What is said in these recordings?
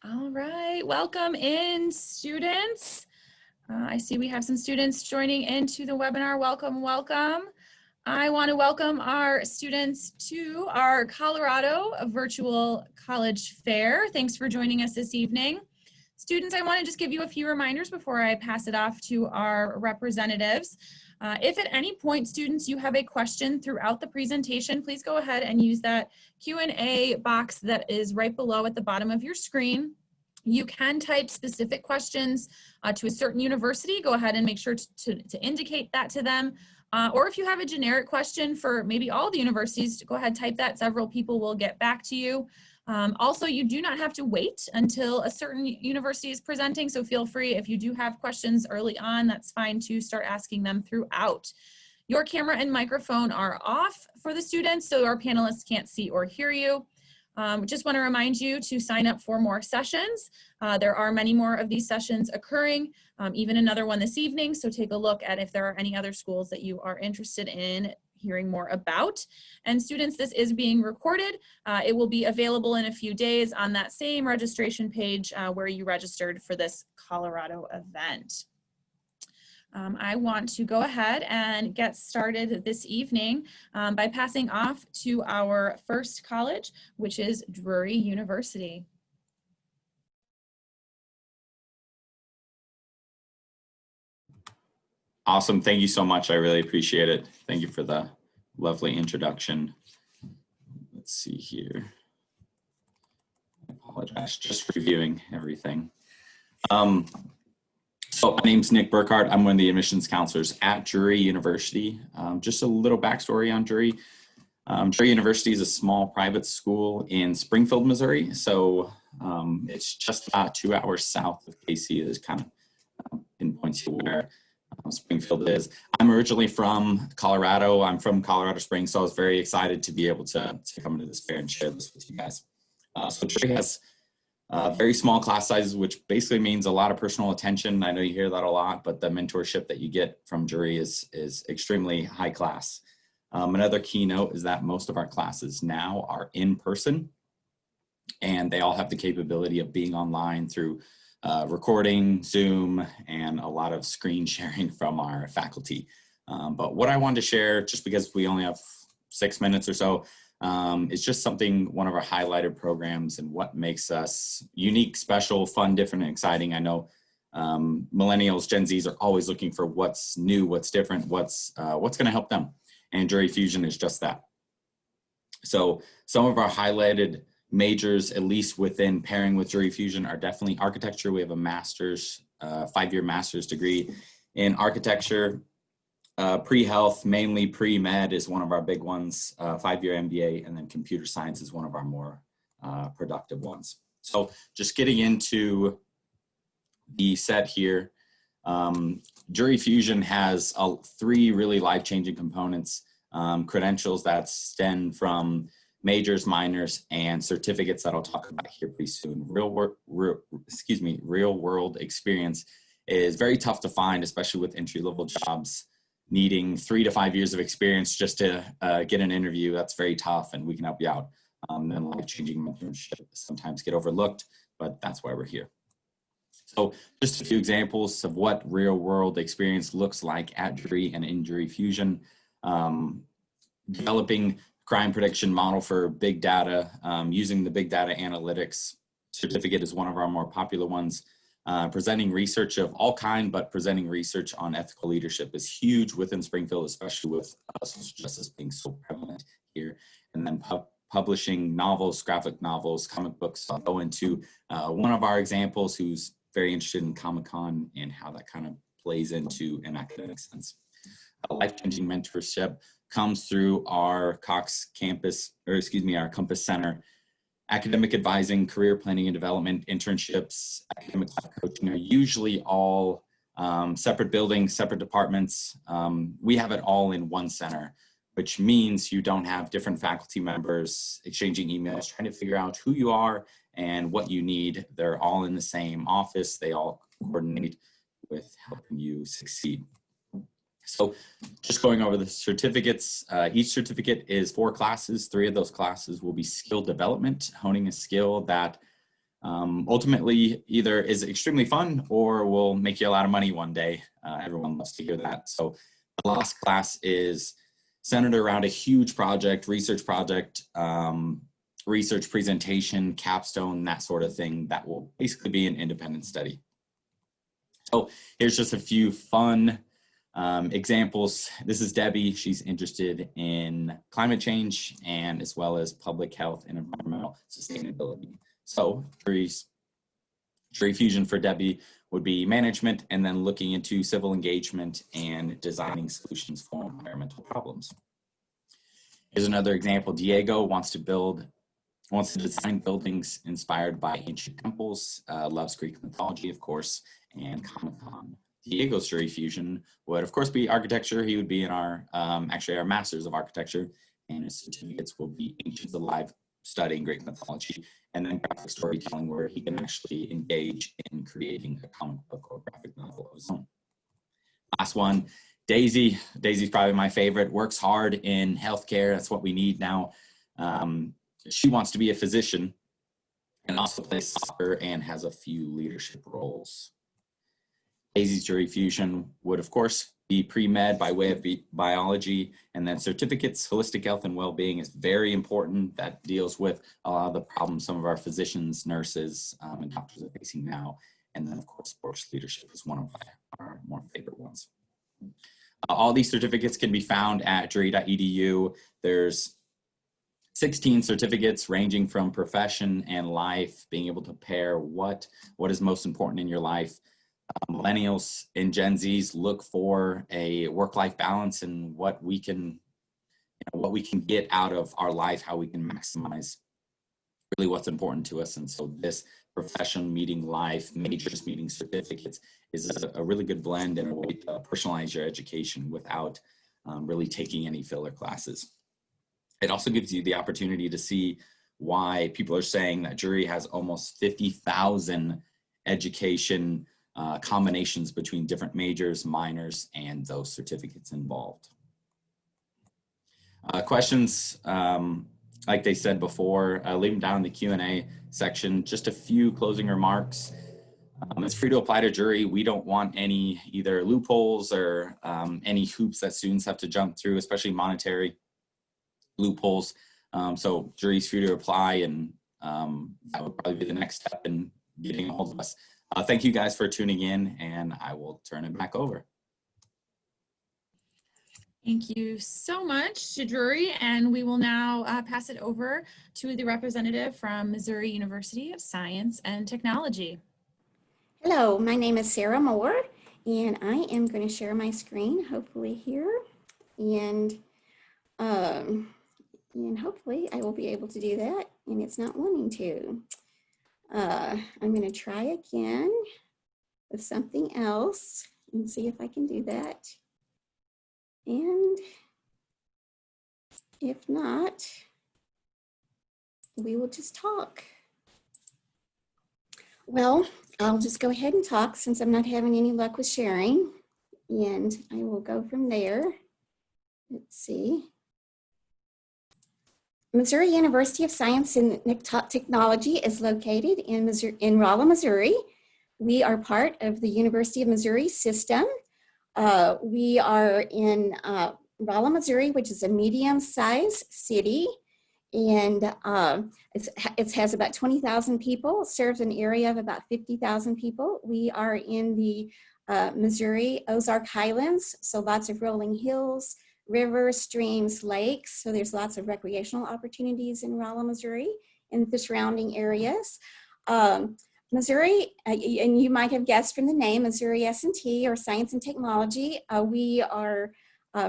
All right, welcome in students. I see we have some students joining into the webinar. Welcome, welcome. I want to welcome our students to our Colorado Virtual College Fair. Thanks for joining us this evening. Students, I want to just give you a few reminders before I pass it off to our representatives. If at any point, students, you have a question throughout the presentation, please go ahead and use that Q&A box that is right below at the bottom of your screen. You can type specific questions to a certain university. Go ahead and make sure to indicate that to them. Or if you have a generic question for maybe all the universities, go ahead, type that. Several people will get back to you. Also, you do not have to wait until a certain university is presenting, so feel free, if you do have questions early on, that's fine to start asking them throughout. Your camera and microphone are off for the students, so our panelists can't see or hear you. Just want to remind you to sign up for more sessions. There are many more of these sessions occurring, even another one this evening, so take a look at if there are any other schools that you are interested in hearing more about. And students, this is being recorded. It will be available in a few days on that same registration page where you registered for this Colorado event. I want to go ahead and get started this evening by passing off to our first college, which is Drury University. Awesome. Thank you so much. I really appreciate it. Thank you for the lovely introduction. Let's see here. I apologize, just reviewing everything. So my name's Nick Burkhardt. I'm one of the admissions counselors at Drury University. Just a little backstory on Drury. Drury University is a small private school in Springfield, Missouri. So it's just about 2 hours south of KC. Is kind of pinpoints where Springfield is. I'm originally from Colorado. I'm from Colorado Springs, so I was very excited to be able to come into this fair and share this with you guys. So Drury has very small class sizes, which basically means a lot of personal attention. I know you hear that a lot, but the mentorship that you get from Drury is extremely high class. Another keynote is that most of our classes now are in person, and they all have the capability of being online through recording, Zoom, and a lot of screen sharing from our faculty. But what I wanted to share, just because we only have 6 minutes or so, it's just something, one of our highlighted programs and what makes us unique, special, fun, different, and exciting. I know millennials, Gen Zs are always looking for what's new, what's different, what's going to help them. And Drury Fusion is just that. So some of our highlighted majors, at least within pairing with Drury Fusion, are definitely architecture. We have a master's, 5-year master's degree in architecture. Pre-health, mainly pre-med is one of our big ones, 5-year MBA, and then computer science is one of our more productive ones. So just getting into the set here, Drury Fusion has 3 really life-changing components, credentials that stem from majors, minors, and certificates that I'll talk about here pretty soon. Real world experience is very tough to find, especially with entry-level jobs needing 3 to 5 years of experience just to get an interview. That's very tough, and we can help you out. And life-changing mentorship sometimes get overlooked, but that's why we're here. So just a few examples of what real-world experience looks like at Drury and in Drury Fusion. Developing crime prediction model for big data, using the big data analytics certificate is one of our more popular ones. Presenting research of all kind, but presenting research on ethical leadership is huge within Springfield, especially with social justice being so prevalent here. And then publishing novels, graphic novels, comic books. I'll go into one of our examples who's very interested in Comic-Con and how that kind of plays into an academic sense. Life-changing mentorship comes through our Cox campus, or excuse me, our Compass Center. Academic advising, career planning and development, internships, academic life coaching are usually all separate buildings, separate departments. We have it all in one center, which means you don't have different faculty members exchanging emails, trying to figure out who you are and what you need. They're all in the same office. They all coordinate with helping you succeed. So just going over the certificates, each certificate is 4 classes. 3 of those classes will be skill development, honing a skill that ultimately either is extremely fun or will make you a lot of money one day. Everyone loves to hear that. So the last class is centered around a huge project, research presentation, capstone, that sort of thing that will basically be an independent study. So here's just a few fun examples. This is Debbie. She's interested in climate change and as well as public health and environmental sustainability. So Drury Fusion for Debbie would be management and then looking into civil engagement and designing solutions for environmental problems. Here's another example. Diego wants to design buildings inspired by ancient temples, loves Greek mythology, of course, and Comic-Con. Diego's Drury Fusion would, of course, be architecture. He would be in our Masters of Architecture, and his certificates will be Ancients Alive, studying Greek mythology, and then graphic storytelling, where he can actually engage in creating a comic book or graphic novel of his own. Last one, Daisy. Daisy's probably my favorite, works hard in healthcare. That's what we need now. She wants to be a physician and also plays soccer and has a few leadership roles. Daisy's Drury Fusion would, of course, be pre-med by way of biology, and then certificates. Holistic health and well-being is very important. That deals with a lot of the problems some of our physicians, nurses, and doctors are facing now. And then, of course, sports leadership is one of our more favorite ones. All these certificates can be found at drury.edu. There's 16 certificates ranging from profession and life, being able to pair what is most important in your life. Millennials and Gen Zs look for a work-life balance and what we can get out of our life, how we can maximize really what's important to us. And so this profession meeting life, majors meeting certificates is a really good blend and a way to personalize your education without really taking any filler classes. It also gives you the opportunity to see why people are saying that Drury has almost 50,000 education combinations between different majors, minors, and those certificates involved. Questions, like they said before, leave them down in the Q&A section. Just a few closing remarks. It's free to apply to Drury. We don't want any either loopholes or any hoops that students have to jump through, especially monetary loopholes. So Drury's free to apply, and that would probably be the next step in getting a hold of us. Thank you guys for tuning in, and I will turn it back over. Thank you so much to Drury, and we will now pass it over to the representative from Missouri University of Science and Technology. Hello, my name is Sarah Moore, and I am going to share my screen, hopefully here, and hopefully I will be able to do that, and it's not wanting to. I'm going to try again with something else and see if I can do that. And if not, we will just talk. Well, I'll just go ahead and talk since I'm not having any luck with sharing, and I will go from there. Let's see. Missouri University of Science and Technology is located in Rolla, Missouri. We are part of the University of Missouri system. We are in Rolla, Missouri, which is a medium-sized city, and it has about 20,000 people, serves an area of about 50,000 people. We are in the Missouri Ozark Highlands, so lots of rolling hills, rivers, streams, lakes. So there's lots of recreational opportunities in Rolla, Missouri and the surrounding areas. Missouri, and you might have guessed from the name, Missouri S&T, or Science and Technology. We are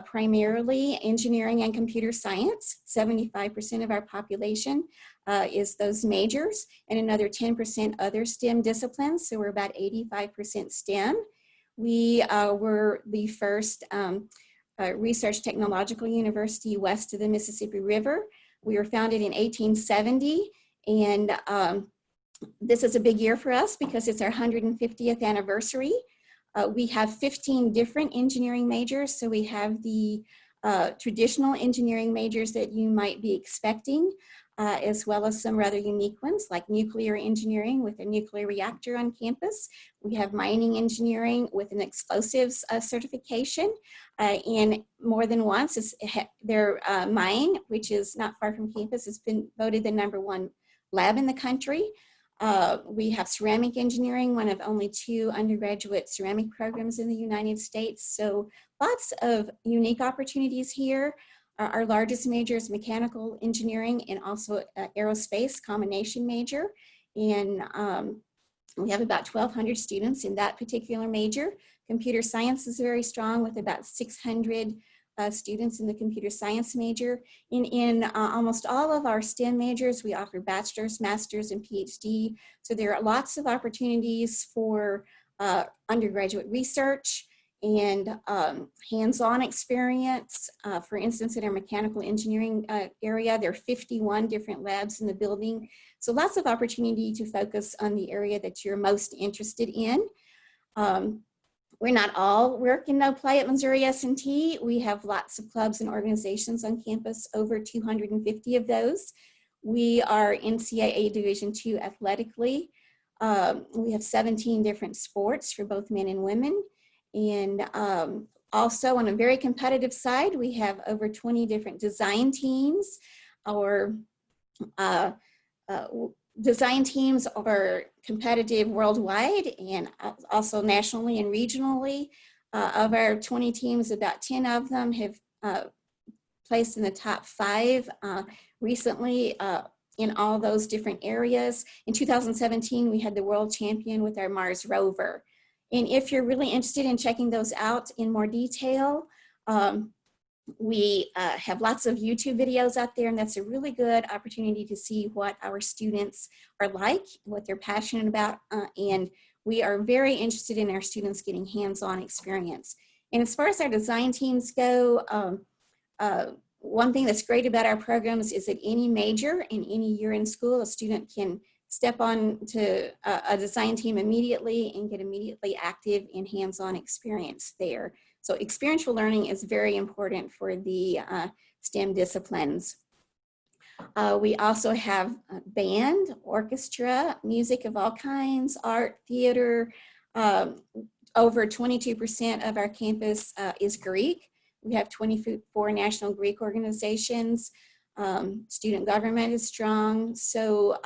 primarily engineering and computer science. 75% of our population is those majors, and another 10% other STEM disciplines. So we're about 85% STEM. We were the first research technological university west of the Mississippi River. We were founded in 1870, and this is a big year for us because it's our 150th anniversary. We have 15 different engineering majors, so we have the traditional engineering majors that you might be expecting. as well as some rather unique ones like nuclear engineering with a nuclear reactor on campus. We have mining engineering with an explosives certification. And more than once, their mine, which is not far from campus, has been voted the #1 lab in the country. We have ceramic engineering, one of only 2 undergraduate ceramic programs in the United States. So lots of unique opportunities here. Our largest major is mechanical engineering and also aerospace combination major. And we have about 1,200 students in that particular major. Computer science is very strong with about 600 students in the computer science major. In almost all of our STEM majors, we offer bachelor's, master's, and PhD. So there are lots of opportunities for undergraduate research and hands-on experience. For instance, in our mechanical engineering area, there are 51 different labs in the building. So lots of opportunity to focus on the area that you're most interested in. We're not all work and no play at Missouri S&T. We have lots of clubs and organizations on campus, over 250 of those. We are NCAA Division II athletically. We have 17 different sports for both men and women. And also on a very competitive side, we have over 20 different design teams. Our design teams are competitive worldwide and also nationally and regionally. Of our 20 teams, about 10 of them have placed in the top 5 recently in all those different areas. In 2017, we had the world champion with our Mars rover. And if you're really interested in checking those out in more detail, we have lots of YouTube videos out there, and that's a really good opportunity to see what our students are like, what they're passionate about, and we are very interested in our students getting hands-on experience. And as far as our design teams go, one thing that's great about our programs is that any major in any year in school, a student can step on to a design team immediately and get immediately active in hands-on experience there. So experiential learning is very important for the STEM disciplines. We also have band, orchestra, music of all kinds, art, theater. Over 22% of our campus is Greek. We have 24 national Greek organizations. Student government is strong. So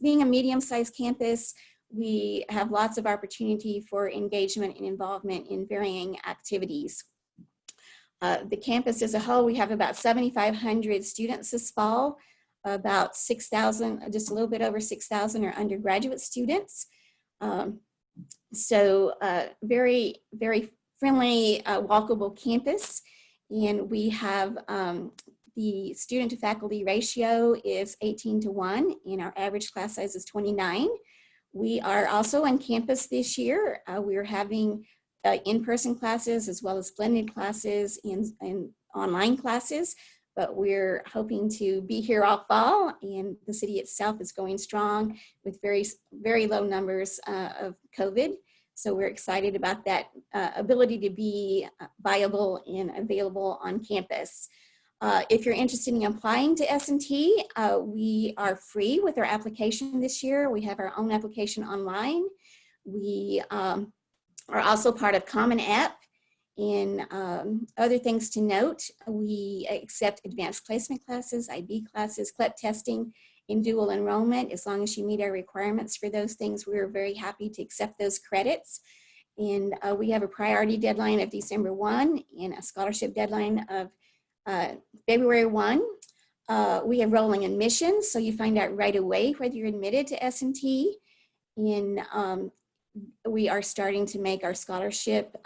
being a medium-sized campus, we have lots of opportunity for engagement and involvement in varying activities. The campus as a whole, we have about 7,500 students this fall. About 6,000, just a little bit over 6,000 are undergraduate students. So very, very friendly, walkable campus. And we have the student to faculty ratio is 18:1, and our average class size is 29. We are also on campus this year. We're having in-person classes as well as blended classes and online classes, but we're hoping to be here all fall, and the city itself is going strong with very, very low numbers of COVID. So we're excited about that ability to be viable and available on campus. If you're interested in applying to S&T, we are free with our application this year. We have our own application online. We are also part of Common App. And other things to note, we accept advanced placement classes, IB classes, CLEP testing, and dual enrollment. As long as you meet our requirements for those things, we're very happy to accept those credits. And we have a priority deadline of December 1 and a scholarship deadline of February 1. We have rolling admissions, so you find out right away whether you're admitted to S&T. And we are starting to make our scholarship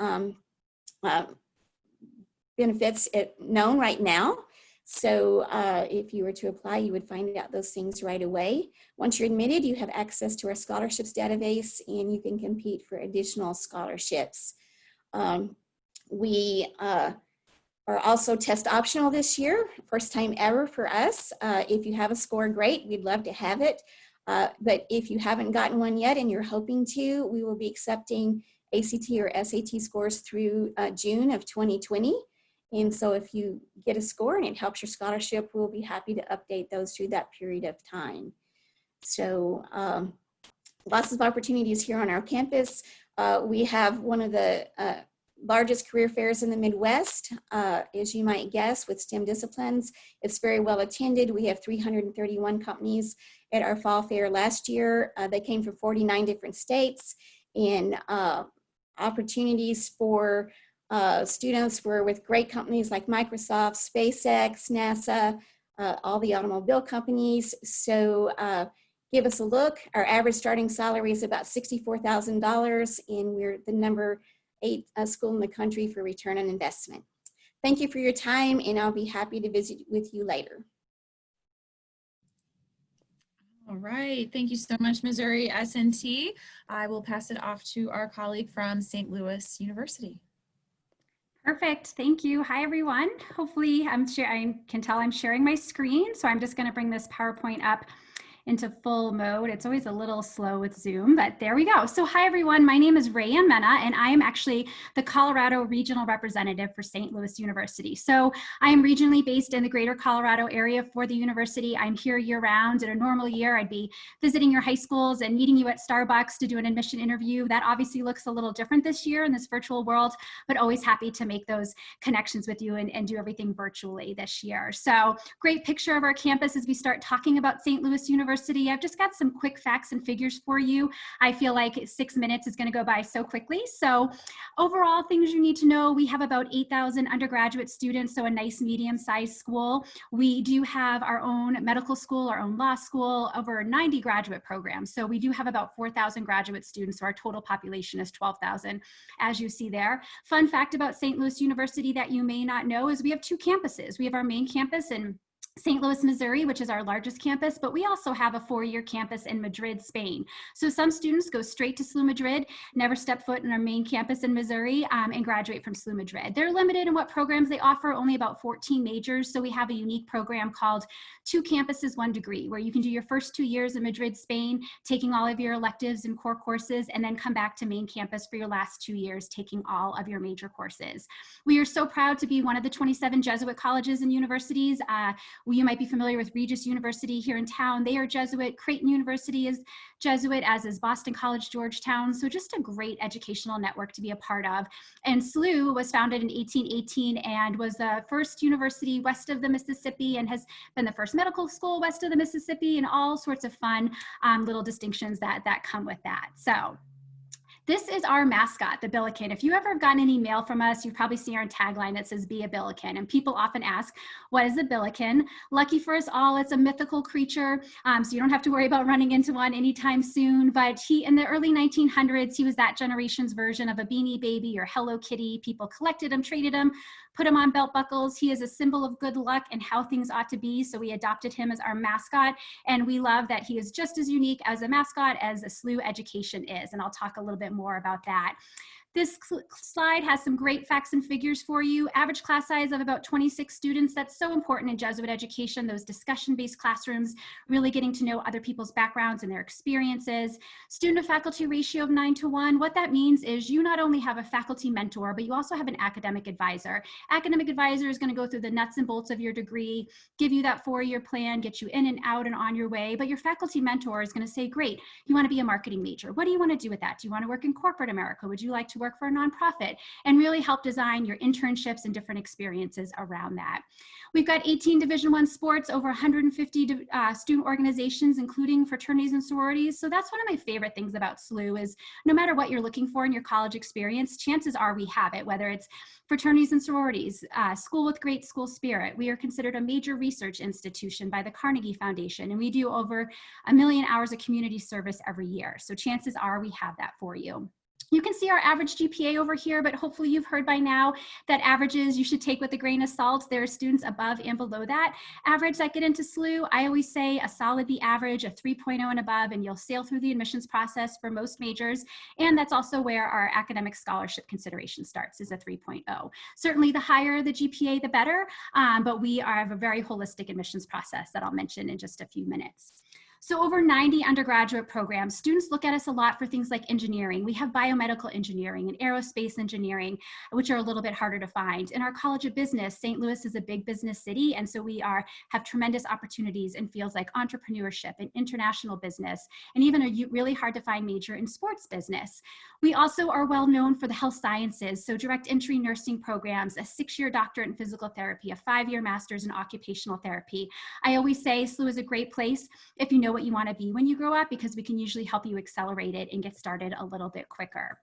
benefits known right now. So if you were to apply, you would find out those things right away. Once you're admitted, you have access to our scholarships database, and you can compete for additional scholarships. We are also test optional this year, first time ever for us. If you have a score, great, we'd love to have it. But if you haven't gotten one yet and you're hoping to, we will be accepting ACT or SAT scores through June of 2020. And so if you get a score and it helps your scholarship, we'll be happy to update those through that period of time. So lots of opportunities here on our campus. We have one of the largest career fairs in the Midwest, as you might guess, with STEM disciplines. It's very well attended. We have 331 companies at our fall fair last year. They came from 49 different states, and opportunities for students were with great companies like Microsoft, SpaceX, NASA, all the automobile companies. So give us a look. Our average starting salary is about $64,000, and we're the number 8 school in the country for return on investment. Thank you for your time, and I'll be happy to visit with you later. All right, thank you so much, Missouri S&T. I will pass it off to our colleague from St. Louis University. Perfect, thank you. Hi, everyone. Hopefully I can tell I'm sharing my screen, so I'm just gonna bring this PowerPoint up into full mode. It's always a little slow with Zoom, but there we go. So hi everyone, my name is Rayanne Mena, and I am actually the Colorado Regional Representative for St. Louis University. So I am regionally based in the greater Colorado area for the university. I'm here year round. In a normal year, I'd be visiting your high schools and meeting you at Starbucks to do an admission interview. That obviously looks a little different this year in this virtual world, but always happy to make those connections with you and do everything virtually this year. So great picture of our campus as we start talking about St. Louis University. I've just got some quick facts and figures for you. I feel like 6 minutes is going to go by so quickly. So overall, things you need to know, we have about 8,000 undergraduate students, so a nice medium-sized school. We do have our own medical school, our own law school, over 90 graduate programs. So we do have about 4,000 graduate students, so our total population is 12,000, as you see there. Fun fact about St. Louis University that you may not know is we have 2 campuses. We have our main campus in St. Louis, Missouri, which is our largest campus, but we also have a 4-year campus in Madrid, Spain. So some students go straight to SLU Madrid, never step foot in our main campus in Missouri, and graduate from SLU Madrid. They're limited in what programs they offer, only about 14 majors. So we have a unique program called 2 Campuses, 1 Degree, where you can do your first 2 years in Madrid, Spain, taking all of your electives and core courses, and then come back to main campus for your last 2 years, taking all of your major courses. We are so proud to be one of the 27 Jesuit colleges and universities. You might be familiar with Regis University here in town. They are Jesuit. Creighton University is Jesuit, as is Boston College, Georgetown. So just a great educational network to be a part of. And SLU was founded in 1818 and was the first university west of the Mississippi, and has been the first medical school west of the Mississippi, and all sorts of fun little distinctions that come with that. So this is our mascot, the Billiken. If you ever have gotten any mail from us, you've probably seen our tagline that says, "Be a Billiken." And people often ask, what is a Billiken? Lucky for us all, it's a mythical creature, so you don't have to worry about running into one anytime soon. But in the early 1900s, he was that generation's version of a Beanie Baby or Hello Kitty. People collected him, traded him, put him on belt buckles. He is a symbol of good luck and how things ought to be. So we adopted him as our mascot. And we love that he is just as unique as a mascot as a SLU education is. And I'll talk a little bit more about that. This slide has some great facts and figures for you. Average class size of about 26 students. That's so important in Jesuit education, those discussion-based classrooms, really getting to know other people's backgrounds and their experiences. Student to faculty ratio of 9:1. What that means is you not only have a faculty mentor, but you also have an academic advisor. Academic advisor is going to go through the nuts and bolts of your degree, give you that 4-year plan, get you in and out and on your way. But your faculty mentor is going to say, great, you want to be a marketing major. What do you want to do with that? Do you want to work in corporate America? Would you like to work for a nonprofit? And really help design your internships and different experiences around that. We've got 18 Division I sports, over 150 student organizations, including fraternities and sororities. So that's one of my favorite things about SLU is no matter what you're looking for in your college experience, chances are we have it, whether it's fraternities and sororities, school with great school spirit. We are considered a major research institution by the Carnegie Foundation, and we do over 1 million hours of community service every year. So chances are we have that for you. You can see our average GPA over here, but hopefully you've heard by now that averages you should take with a grain of salt. There are students above and below that average that get into SLU. I always say a solid B average, a 3.0 and above, and you'll sail through the admissions process for most majors. And that's also where our academic scholarship consideration starts, is a 3.0. Certainly the higher the GPA, the better, but we have a very holistic admissions process that I'll mention in just a few minutes. So over 90 undergraduate programs. Students look at us a lot for things like engineering. We have biomedical engineering and aerospace engineering, which are a little bit harder to find. In our College of Business, St. Louis is a big business city, and so we have tremendous opportunities in fields like entrepreneurship and international business, and even a really hard to find major in sports business. We also are well known for the health sciences, so direct entry nursing programs, a 6-year doctorate in physical therapy, a 5-year master's in occupational therapy. I always say SLU is a great place if you know what you want to be when you grow up, because we can usually help you accelerate it and get started a little bit quicker.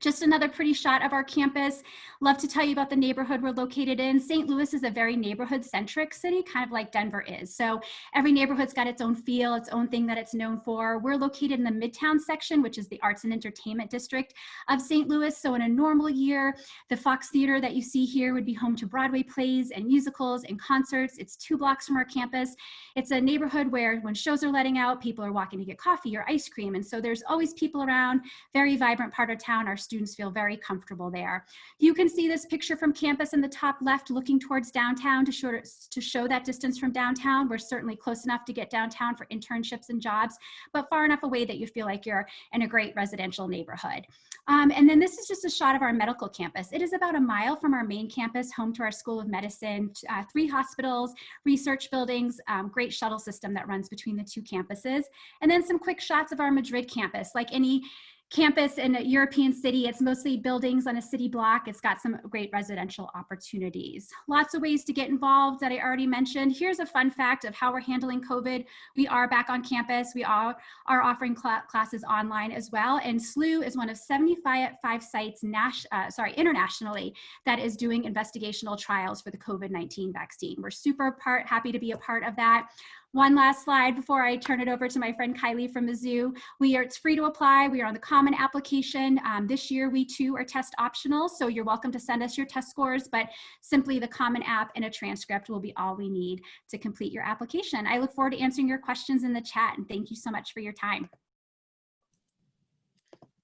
Just another pretty shot of our campus. Love to tell you about the neighborhood we're located in. St. Louis is a very neighborhood-centric city, kind of like Denver is. So every neighborhood's got its own feel, its own thing that it's known for. We're located in the Midtown section, which is the arts and entertainment district of St. Louis. So in a normal year, the Fox Theater that you see here would be home to Broadway plays and musicals and concerts. It's 2 blocks from our campus. It's a neighborhood where when shows are letting out, people are walking to get coffee or ice cream. And so there's always people around, very vibrant part of town. Our students feel very comfortable there. You can see this picture from campus in the top left looking towards downtown to show that distance from downtown. We're certainly close enough to get downtown for internships and jobs, but far enough away that you feel like you're in a great residential neighborhood. And then this is just a shot of our medical campus. It is about a mile from our main campus, home to our School of Medicine, 3 hospitals, research buildings, great shuttle system that runs between the 2 campuses. And then some quick shots of our Madrid campus. Like any campus in a European city, it's mostly buildings on a city block. It's got some great residential opportunities. Lots of ways to get involved that I already mentioned. Here's a fun fact of how we're handling COVID. We are back on campus. We are offering classes online as well. And SLU is one of 75 sites internationally that is doing investigational trials for the COVID-19 vaccine. We're super happy to be a part of that. One last slide before I turn it over to my friend Kylie from Mizzou. It's free to apply. We are on the Common application. This year, we too are test optional, so you're welcome to send us your test scores, but simply the Common app and a transcript will be all we need to complete your application. I look forward to answering your questions in the chat, and thank you so much for your time.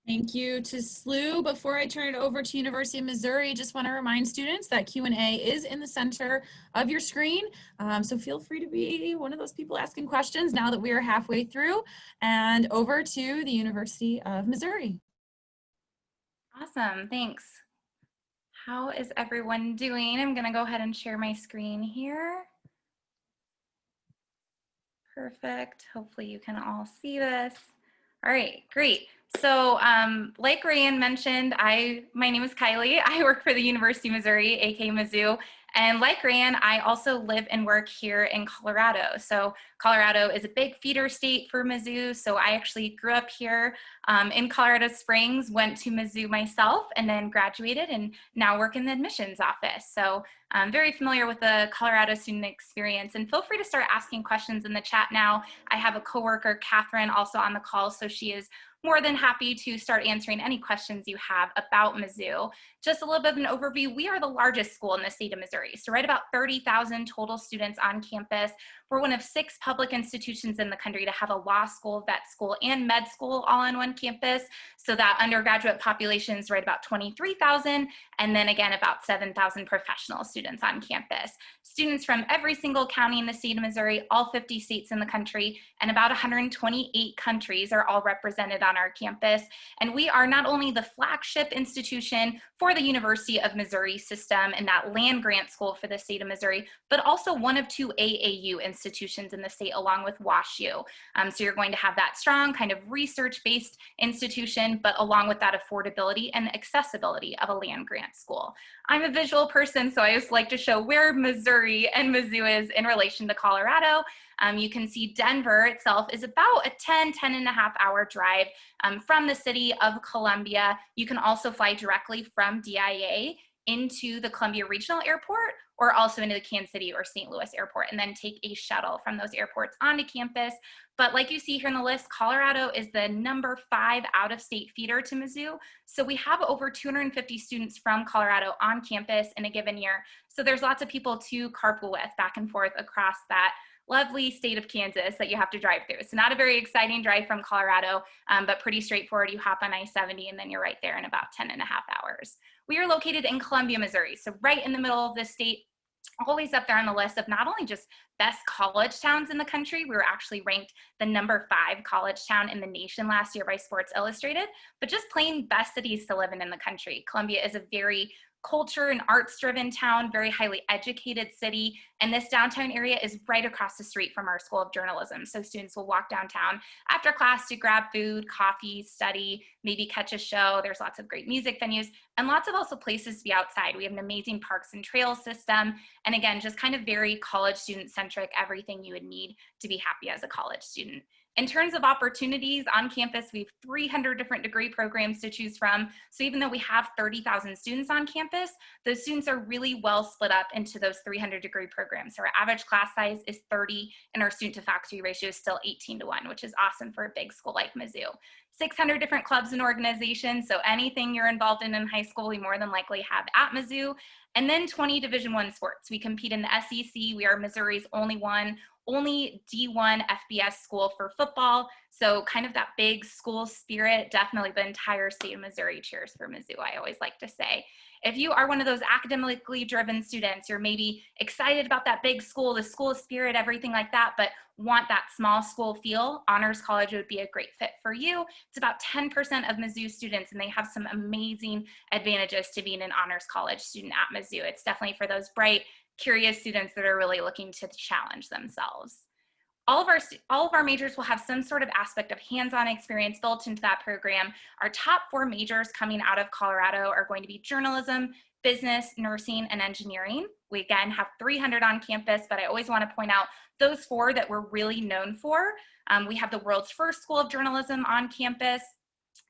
Thank you to SLU. Before I turn it over to University of Missouri, just want to remind students that Q&A is in the center of your screen. So feel free to be one of those people asking questions now that we are halfway through. And over to the University of Missouri. Awesome, thanks. How is everyone doing? I'm going to go ahead and share my screen here. Perfect. Hopefully you can all see this. All right, great. So like Ryan mentioned, my name is Kylie. I work for the University of Missouri, aka Mizzou. And like Ryan, I also live and work here in Colorado. So Colorado is a big feeder state for Mizzou. So I actually grew up here in Colorado Springs, went to Mizzou myself, and then graduated and now work in the admissions office. So I'm very familiar with the Colorado student experience, and feel free to start asking questions in the chat now. I have a coworker, Catherine, also on the call, so she is more than happy to start answering any questions you have about Mizzou. Just a little bit of an overview. We are the largest school in the state of Missouri. So right about 30,000 total students on campus. We're one of 6 public institutions in the country to have a law school, vet school, and med school all on one campus. So that undergraduate population is right about 23,000. And then again, about 7,000 professional students on campus. Students from every single county in the state of Missouri, all 50 states in the country, and about 128 countries are all represented on our campus. And we are not only the flagship institution for the University of Missouri system and that land grant school for the state of Missouri, but also one of 2 AAU institutions in the state along with WashU. So you're going to have that strong kind of research-based institution, but along with that affordability and accessibility of a land grant school. I'm a visual person, so I just like to show where Missouri and Mizzou is in relation to Colorado. You can see Denver itself is about a 10.5 hour drive from the city of Columbia. You can also fly directly from DIA into the Columbia Regional Airport or also into the Kansas City or St. Louis Airport, and then take a shuttle from those airports onto campus. But like you see here in the list, Colorado is the number 5 out-of-state feeder to Mizzou. So we have over 250 students from Colorado on campus in a given year. So there's lots of people to carpool with back and forth across that lovely state of Kansas that you have to drive through. So not a very exciting drive from Colorado, but pretty straightforward. You hop on I-70 and then you're right there in about 10.5 hours. We are located in Columbia, Missouri, so right in the middle of the state. always up there on the list of not only just best college towns in the country. We were actually ranked the #5 college town in the nation last year by Sports Illustrated, but just plain best cities to live in the country. Columbia is a very culture and arts driven town, very highly educated city. And this downtown area is right across the street from our School of Journalism. So students will walk downtown after class to grab food, coffee, study, maybe catch a show. There's lots of great music venues and lots of also places to be outside. We have an amazing parks and trails system. And again, just kind of very college student centric, everything you would need to be happy as a college student. In terms of opportunities on campus, we have 300 different degree programs to choose from. So even though we have 30,000 students on campus, those students are really well split up into those 300 degree programs. So our average class size is 30 and our student to faculty ratio is still 18:1, which is awesome for a big school like Mizzou. 600 different clubs and organizations. So anything you're involved in high school, we more than likely have at Mizzou. And then 20 Division I sports. We compete in the SEC. We are Missouri's only D1 FBS school for football. So kind of that big school spirit, definitely the entire state of Missouri cheers for Mizzou, I always like to say. If you are one of those academically driven students, you're maybe excited about that big school, the school spirit, everything like that, but want that small school feel, Honors College would be a great fit for you. It's about 10% of Mizzou students, and they have some amazing advantages to being an Honors College student at Mizzou. It's definitely for those bright, curious students that are really looking to challenge themselves. All of our majors will have some sort of aspect of hands-on experience built into that program. Our top 4 majors coming out of Colorado are going to be journalism, business, nursing, and engineering. We again have 300 on campus, but I always want to point out those 4 that we're really known for. We have the world's first school of journalism on campus.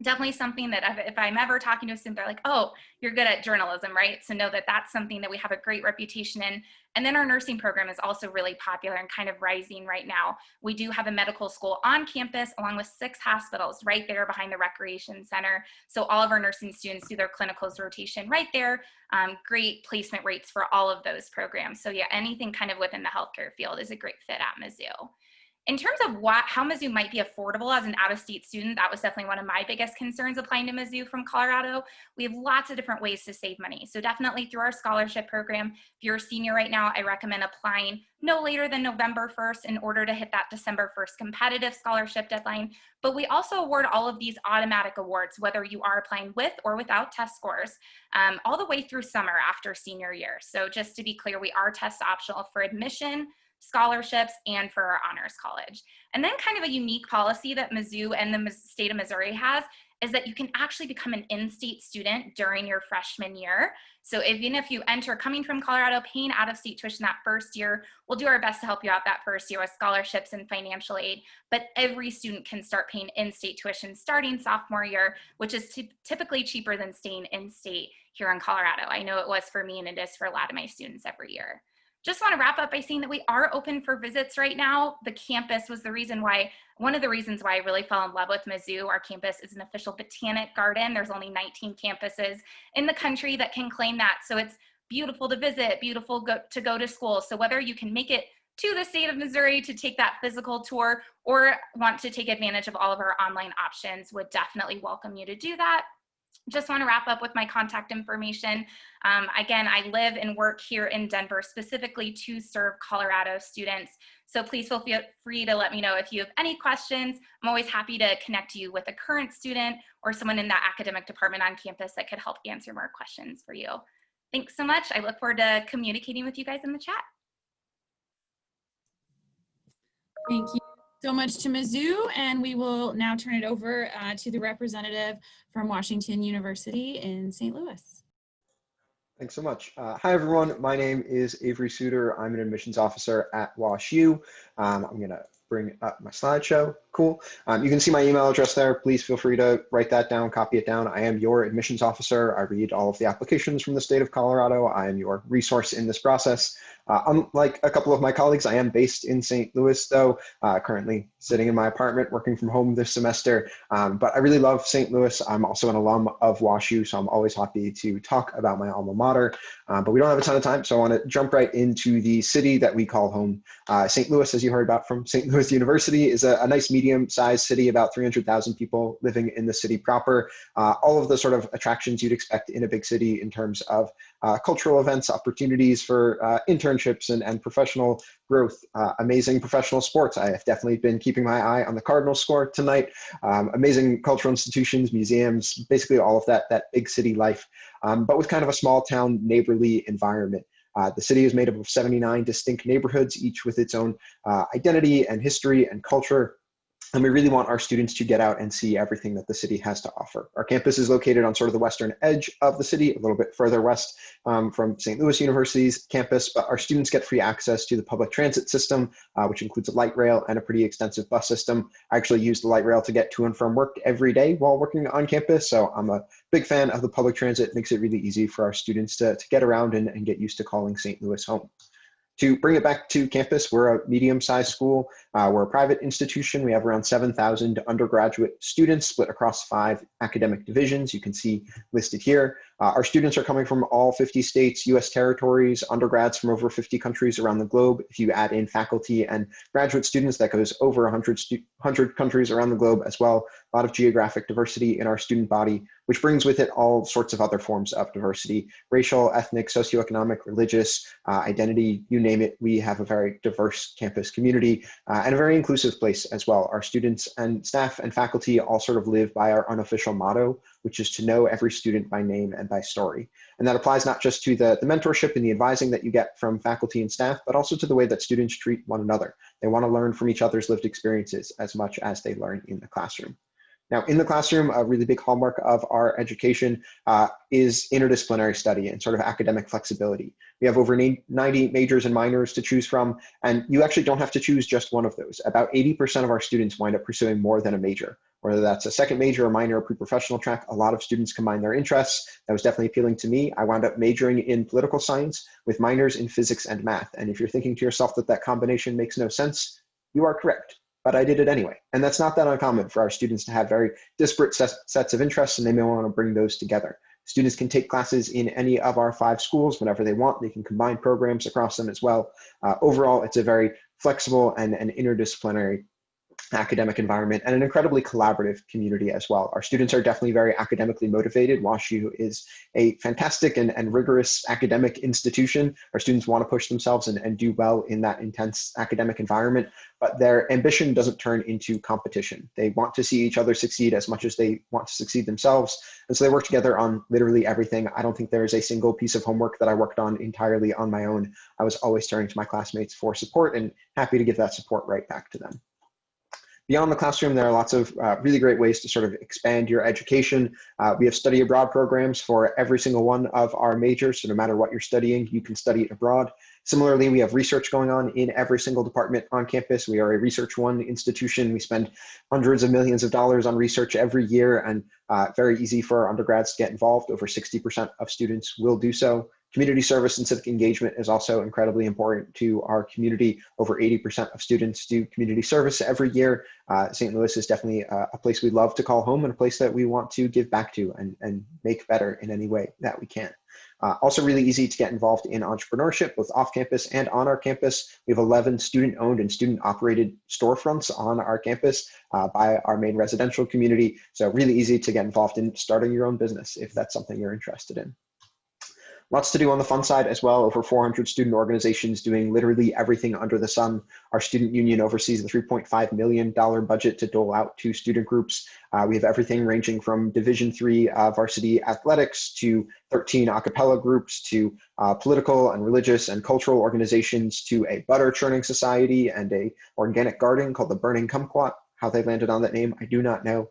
Definitely something that if I'm ever talking to a student, they're like, oh, you're good at journalism, right? So know that that's something that we have a great reputation in. And then our nursing program is also really popular and kind of rising right now. We do have a medical school on campus along with 6 hospitals right there behind the recreation center. So all of our nursing students do their clinicals rotation right there. Great placement rates for all of those programs. So yeah, anything kind of within the healthcare field is a great fit at Mizzou. In terms of how Mizzou might be affordable as an out-of-state student, that was definitely one of my biggest concerns applying to Mizzou from Colorado. We have lots of different ways to save money. So definitely through our scholarship program. If you're a senior right now, I recommend applying no later than November 1st in order to hit that December 1st competitive scholarship deadline. But we also award all of these automatic awards, whether you are applying with or without test scores, all the way through summer after senior year. So just to be clear, we are test optional for admission, scholarships, and for our Honors College. And then kind of a unique policy that Mizzou and the state of Missouri has is that you can actually become an in-state student during your freshman year. So even if you enter coming from Colorado, paying out-of-state tuition that first year, we'll do our best to help you out that first year with scholarships and financial aid. But every student can start paying in-state tuition starting sophomore year, which is typically cheaper than staying in-state here in Colorado. I know it was for me, and it is for a lot of my students every year. Just want to wrap up by saying that we are open for visits right now. The campus was one of the reasons why I really fell in love with Mizzou. Our campus is an official botanic garden. There's only 19 campuses in the country that can claim that. So it's beautiful to visit, beautiful to go to school. So whether you can make it to the state of Missouri to take that physical tour or want to take advantage of all of our online options, would definitely welcome you to do that. Just want to wrap up with my contact information. Again, I live and work here in Denver specifically to serve Colorado students. So please feel free to let me know if you have any questions. I'm always happy to connect you with a current student or someone in that academic department on campus that could help answer more questions for you. Thanks so much. I look forward to communicating with you guys in the chat. Thank you so much to Mizzou, and we will now turn it over to the representative from Washington University in St. Louis. Thanks so much. Hi, everyone. My name is Avery Suter. I'm an admissions officer at WashU. I'm going to bring up my slideshow. Cool. You can see my email address there. Please feel free to write that down, copy it down. I am your admissions officer. I read all of the applications from the state of Colorado. I am your resource in this process. Unlike a couple of my colleagues, I am based in St. Louis, though, currently sitting in my apartment, working from home this semester. But I really love St. Louis. I'm also an alum of WashU, so I'm always happy to talk about my alma mater. But we don't have a ton of time, so I want to jump right into the city that we call home. St. Louis, as you heard about from St. Louis University, is a nice meeting medium-sized city, about 300,000 people living in the city proper. All of the sort of attractions you'd expect in a big city in terms of cultural events, opportunities for internships and professional growth, amazing professional sports. I have definitely been keeping my eye on the Cardinals score tonight. Amazing cultural institutions, museums, basically all of that big city life, but with kind of a small town neighborly environment. The city is made up of 79 distinct neighborhoods, each with its own identity and history and culture. And we really want our students to get out and see everything that the city has to offer. Our campus is located on sort of the western edge of the city, a little bit further west from St. Louis University's campus, but our students get free access to the public transit system, which includes a light rail and a pretty extensive bus system. I actually use the light rail to get to and from work every day while working on campus, so I'm a big fan of the public transit. It makes it really easy for our students to get around and get used to calling St. Louis home. To bring it back to campus, we're a medium-sized school. We're a private institution. We have around 7,000 undergraduate students split across 5 academic divisions. You can see listed here. Our students are coming from all 50 states, US territories, undergrads from over 50 countries around the globe. If you add in faculty and graduate students, that goes over 100 countries around the globe as well. A lot of geographic diversity in our student body, which brings with it all sorts of other forms of diversity: racial, ethnic, socioeconomic, religious, identity, you name it. We have a very diverse campus community and a very inclusive place as well. Our students and staff and faculty all sort of live by our unofficial motto, which is to know every student by name and by story. And that applies not just to the mentorship and the advising that you get from faculty and staff, but also to the way that students treat one another. They want to learn from each other's lived experiences as much as they learn in the classroom. Now, in the classroom, a really big hallmark of our education is interdisciplinary study and sort of academic flexibility. We have over 90 majors and minors to choose from, and you actually don't have to choose just one of those. About 80% of our students wind up pursuing more than a major, whether that's a second major, a minor, or pre-professional track. A lot of students combine their interests. That was definitely appealing to me. I wound up majoring in political science with minors in physics and math. And if you're thinking to yourself that that combination makes no sense, you are correct. But I did it anyway. And that's not that uncommon for our students to have very disparate sets of interests, and they may want to bring those together. Students can take classes in any of our 5 schools whenever they want. They can combine programs across them as well. Overall, it's a very flexible and interdisciplinary academic environment and an incredibly collaborative community as well. Our students are definitely very academically motivated. WashU is a fantastic and rigorous academic institution. Our students want to push themselves and do well in that intense academic environment, but their ambition doesn't turn into competition. They want to see each other succeed as much as they want to succeed themselves. And so they work together on literally everything. I don't think there is a single piece of homework that I worked on entirely on my own. I was always turning to my classmates for support and happy to give that support right back to them. Beyond the classroom, there are lots of really great ways to sort of expand your education. We have study abroad programs for every single one of our majors, so no matter what you're studying, you can study abroad. Similarly, we have research going on in every single department on campus. We are a Research One institution. We spend hundreds of millions of dollars on research every year, and very easy for our undergrads to get involved. Over 60% of students will do so. Community service and civic engagement is also incredibly important to our community. Over 80% of students do community service every year. St. Louis is definitely a place we love to call home and a place that we want to give back to and make better in any way that we can. Also really easy to get involved in entrepreneurship, both off campus and on our campus. We have 11 student-owned and student-operated storefronts on our campus by our main residential community. So really easy to get involved in starting your own business if that's something you're interested in. Lots to do on the fun side as well. Over 400 student organizations doing literally everything under the sun. Our student union oversees the $3.5 million budget to dole out to student groups. We have everything ranging from Division III varsity athletics to 13 a cappella groups to political and religious and cultural organizations to a butter churning society and a organic garden called the Burning Kumquat. How they landed on that name, I do not know,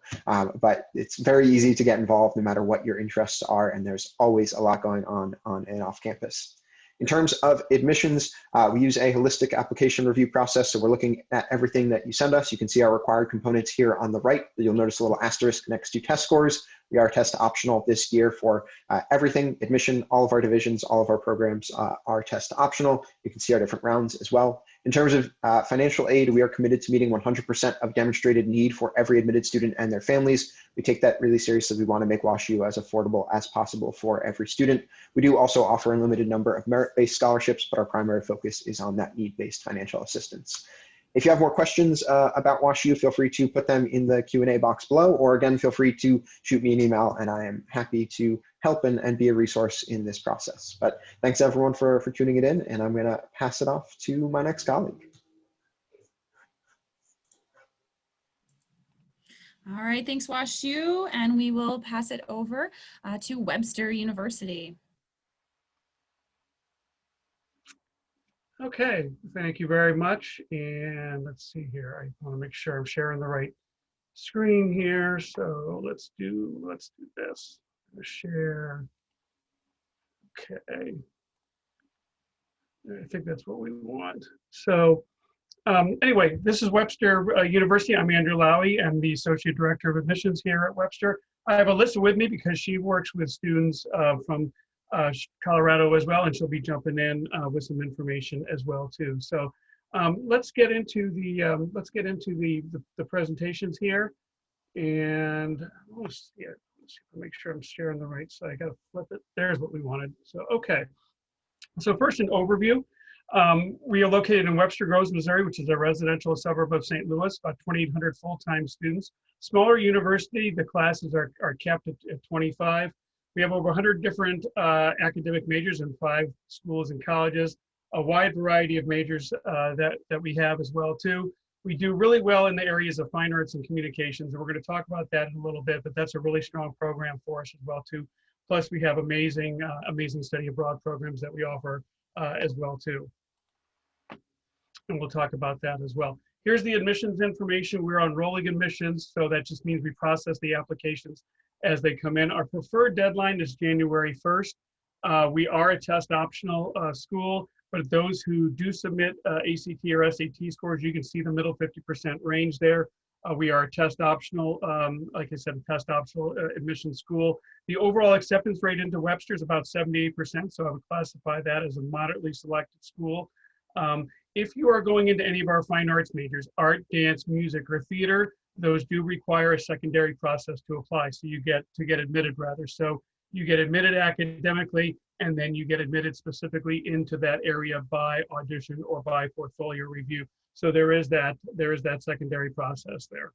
but it's very easy to get involved no matter what your interests are, and there's always a lot going on and off campus. In terms of admissions, we use a holistic application review process, so we're looking at everything that you send us. You can see our required components here on the right. You'll notice a little asterisk next to test scores. We are test optional this year for everything, admission, all of our divisions, all of our programs are test optional. You can see our different rounds as well. In terms of financial aid, we are committed to meeting 100% of demonstrated need for every admitted student and their families. We take that really seriously. We want to make WashU as affordable as possible for every student. We do also offer a limited number of merit-based scholarships, but our primary focus is on that need-based financial assistance. If you have more questions about WashU, feel free to put them in the Q&A box below, or again, feel free to shoot me an email, and I am happy to help and be a resource in this process. But thanks everyone for tuning it in, and I'm going to pass it off to my next colleague. All right, thanks WashU, and we will pass it over to Webster University. Okay, thank you very much. And let's see here. I want to make sure I'm sharing the right screen here. So let's do this. Share. Okay. I think that's what we want. So anyway, this is Webster University. I'm Andrew Lowy. I'm the Associate Director of Admissions here at Webster. I have Alyssa with me because she works with students from Colorado as well, and she'll be jumping in with some information as well too. So let's get into the presentations here, and let's make sure I'm sharing the right side. I got to flip it. There's what we wanted. So okay. So first, an overview. We are located in Webster Groves, Missouri, which is a residential suburb of St. Louis, about 2,800 full-time students. Smaller university, the classes are capped at 25. We have over 100 different academic majors in 5 schools and colleges, a wide variety of majors that we have as well too. We do really well in the areas of fine arts and communications, and we're going to talk about that in a little bit, but that's a really strong program for us as well too. Plus we have amazing study abroad programs that we offer as well too. And we'll talk about that as well. Here's the admissions information. We're on rolling admissions, so that just means we process the applications as they come in. Our preferred deadline is January 1st. We are a test optional school, but those who do submit ACT or SAT scores, you can see the middle 50% range there. We are a test optional, like I said, a test optional admission school. The overall acceptance rate into Webster is about 78%, so I would classify that as a moderately selected school. If you are going into any of our fine arts majors, art, dance, music, or theater, those do require a secondary process to apply. So you get admitted rather. So you get admitted academically, and then you get admitted specifically into that area by audition or by portfolio review. So there is that secondary process there.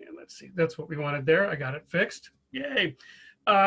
And let's see, that's what we wanted there. I got it fixed. Yay.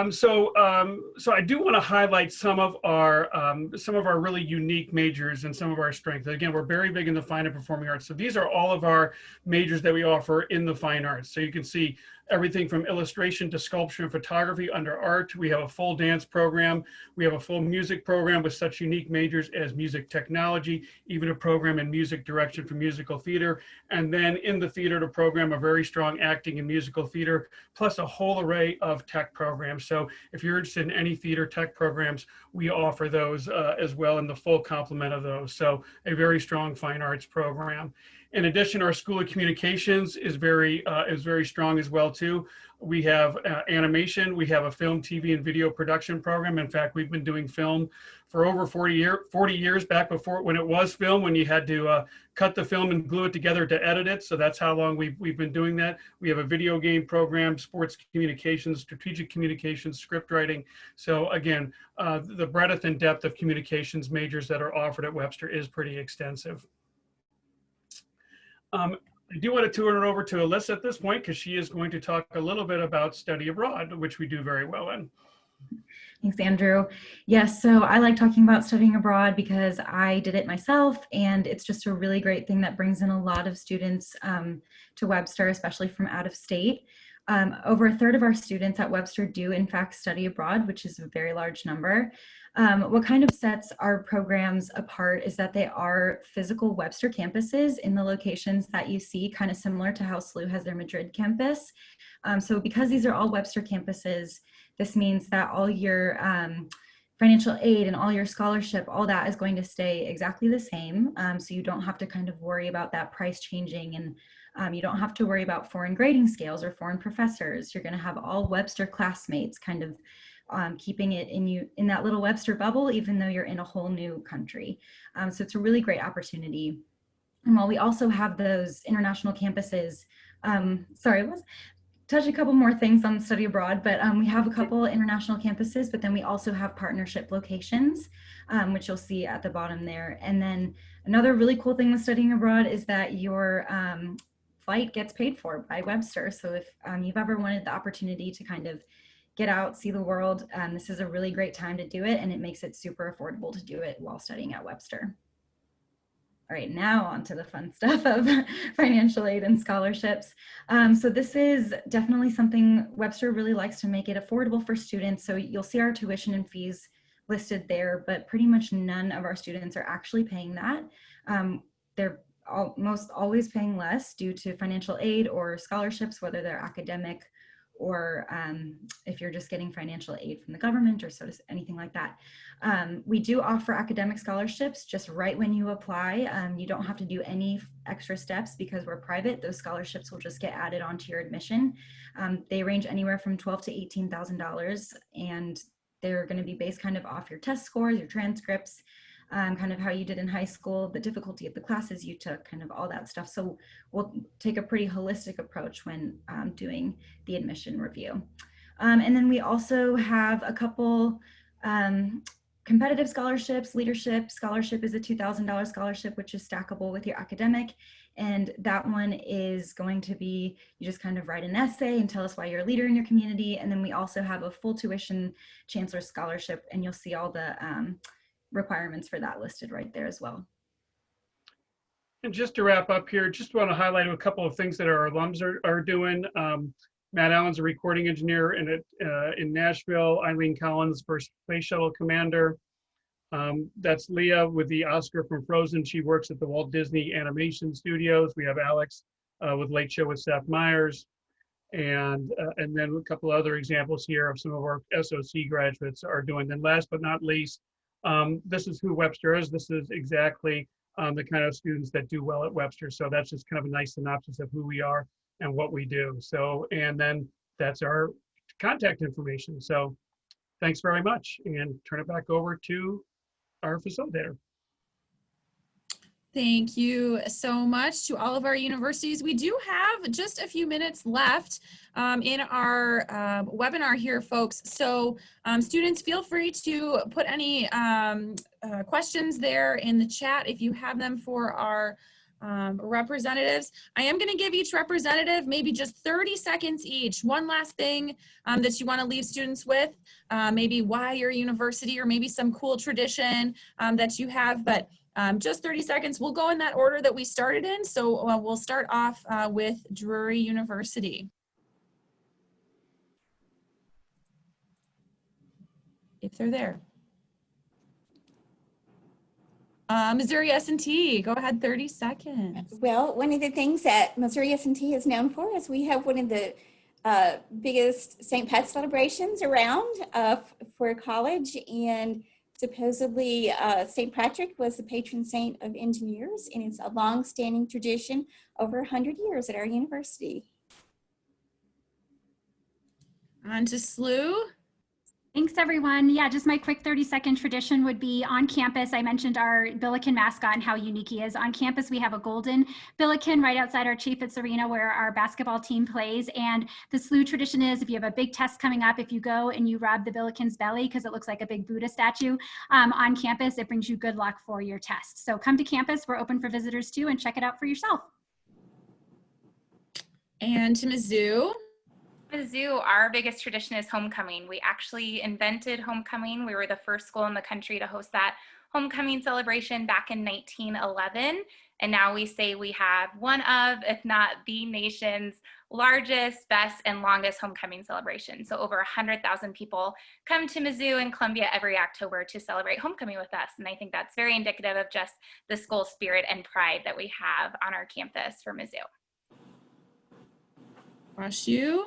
So I do want to highlight some of our really unique majors and some of our strengths. Again, we're very big in the fine and performing arts. So these are all of our majors that we offer in the fine arts. So you can see everything from illustration to sculpture and photography under art. We have a full dance program. We have a full music program with such unique majors as music technology, even a program in music direction for musical theater. And then in the theater program, a very strong acting and musical theater, plus a whole array of tech programs. So if you're interested in any theater tech programs, we offer those as well in the full complement of those. So a very strong fine arts program. In addition, our School of Communications is very strong as well too. We have animation, we have a film, TV, and video production program. In fact, we've been doing film for over 40 years, back before when it was film, when you had to cut the film and glue it together to edit it. So that's how long we've been doing that. We have a video game program, sports communications, strategic communications, script writing. So again, the breadth and depth of communications majors that are offered at Webster is pretty extensive. I do want to turn it over to Alyssa at this point because she is going to talk a little bit about study abroad, which we do very well in. Thanks, Andrew. Yes, so I like talking about studying abroad because I did it myself, and it's just a really great thing that brings in a lot of students to Webster, especially from out of state. Over a third of our students at Webster do in fact study abroad, which is a very large number. What kind of sets our programs apart is that they are physical Webster campuses in the locations that you see, kind of similar to how SLU has their Madrid campus. So because these are all Webster campuses, this means that all your financial aid and all your scholarship, all that is going to stay exactly the same. So you don't have to kind of worry about that price changing, and you don't have to worry about foreign grading scales or foreign professors. You're going to have all Webster classmates kind of keeping it in that little Webster bubble, even though you're in a whole new country. So it's a really great opportunity. And while we also have those international campuses, touch a couple more things on study abroad, but we have a couple international campuses, but then we also have partnership locations, which you'll see at the bottom there. And then another really cool thing with studying abroad is that your flight gets paid for by Webster. So if you've ever wanted the opportunity to kind of get out, see the world, this is a really great time to do it, and it makes it super affordable to do it while studying at Webster. All right, now on to the fun stuff of financial aid and scholarships. So this is definitely something Webster really likes to make it affordable for students. So you'll see our tuition and fees listed there, but pretty much none of our students are actually paying that. They're almost always paying less due to financial aid or scholarships, whether they're academic or if you're just getting financial aid from the government or sort of anything like that. We do offer academic scholarships just right when you apply. You don't have to do any extra steps because we're private. Those scholarships will just get added onto your admission. They range anywhere from $12,000 to $18,000, and they're going to be based kind of off your test scores, your transcripts, kind of how you did in high school, the difficulty of the classes you took, kind of all that stuff. So we'll take a pretty holistic approach when doing the admission review. And then we also have a couple competitive scholarships. Leadership scholarship is a $2,000 scholarship, which is stackable with your academic. And that one is going to be, you just kind of write an essay and tell us why you're a leader in your community. And then we also have a full tuition chancellor scholarship, and you'll see all the requirements for that listed right there as well. And just to wrap up here, just want to highlight a couple of things that our alums are doing. Matt Allen's a recording engineer in Nashville. Eileen Collins, first space shuttle commander. That's Leah with the Oscar from Frozen. She works at the Walt Disney Animation Studios. We have Alex with Late Show with Seth Meyers. And then a couple other examples here of some of our SOC graduates are doing. Then last but not least, this is who Webster is. This is exactly the kind of students that do well at Webster. So that's just kind of a nice synopsis of who we are and what we do. So, and then that's our contact information. So thanks very much, and turn it back over to our facilitator. Thank you so much to all of our universities. We do have just a few minutes left in our webinar here, folks. So students, feel free to put any questions there in the chat if you have them for our representatives. I am going to give each representative maybe just 30 seconds each. One last thing that you want to leave students with, maybe why your university or maybe some cool tradition that you have, but just 30 seconds. We'll go in that order that we started in. So we'll start off with Drury University. If they're there. Missouri S&T, go ahead, 30 seconds. Well, one of the things that Missouri S&T is known for is we have one of the biggest St. Pat's celebrations around for college, and supposedly St. Patrick was the patron saint of engineers, and it's a long-standing tradition over 100 years at our university. On to SLU. Thanks, everyone. Yeah, just my quick 30-second tradition would be on campus. I mentioned our Billiken mascot and how unique he is. On campus, we have a golden Billiken right outside our Chaffetz Arena where our basketball team plays. And the SLU tradition is if you have a big test coming up, if you go and you rub the Billiken's belly, because it looks like a big Buddha statue on campus, it brings you good luck for your test. So come to campus. We're open for visitors too, and check it out for yourself. And to Mizzou. Mizzou, our biggest tradition is homecoming. We actually invented homecoming. We were the first school in the country to host that homecoming celebration back in 1911. And now we say we have one of, if not the nation's largest, best, and longest homecoming celebration. So over 100,000 people come to Mizzou and Columbia every October to celebrate homecoming with us. And I think that's very indicative of just the school spirit and pride that we have on our campus for Mizzou. WashU.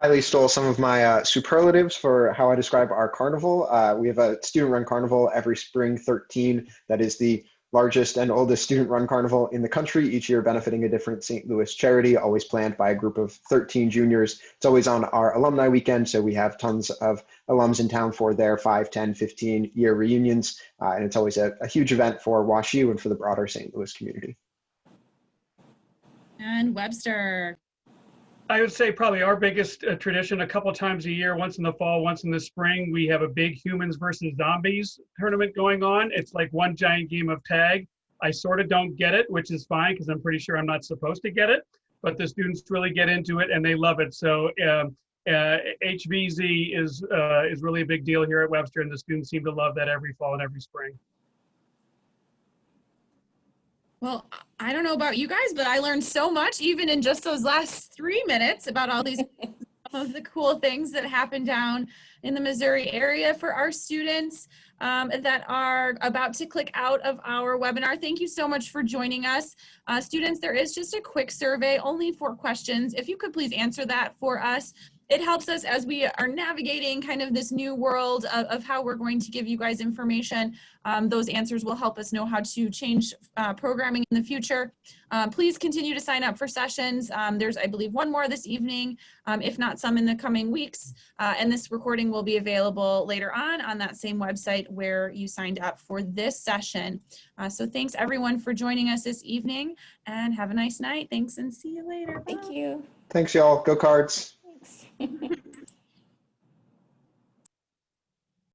Kylie stole some of my superlatives for how I describe our carnival. We have a student-run carnival every spring 13. That is the largest and oldest student-run carnival in the country, each year benefiting a different St. Louis charity, always planned by a group of 13 juniors. It's always on our alumni weekend, so we have tons of alums in town for their 5, 10, 15-year reunions, and it's always a huge event for WashU and for the broader St. Louis community. And Webster. I would say probably our biggest tradition, a couple times a year, once in the fall, once in the spring, we have a big humans versus zombies tournament going on. It's like one giant game of tag. I sort of don't get it, which is fine because I'm pretty sure I'm not supposed to get it, but the students really get into it and they love it. So HVZ is really a big deal here at Webster, and the students seem to love that every fall and every spring. Well, I don't know about you guys, but I learned so much even in just those last 3 minutes about all these some of the cool things that happen down in the Missouri area for our students that are about to click out of our webinar. Thank you so much for joining us. Students, there is just a quick survey, only 4 questions. If you could please answer that for us. It helps us as we are navigating kind of this new world of how we're going to give you guys information. Those answers will help us know how to change programming in the future. Please continue to sign up for sessions. There's, I believe, one more this evening, if not some in the coming weeks. And this recording will be available later on that same website where you signed up for this session. So thanks everyone for joining us this evening, and have a nice night. Thanks and see you later. Thank you. Thanks, y'all. Go Cards. Thanks.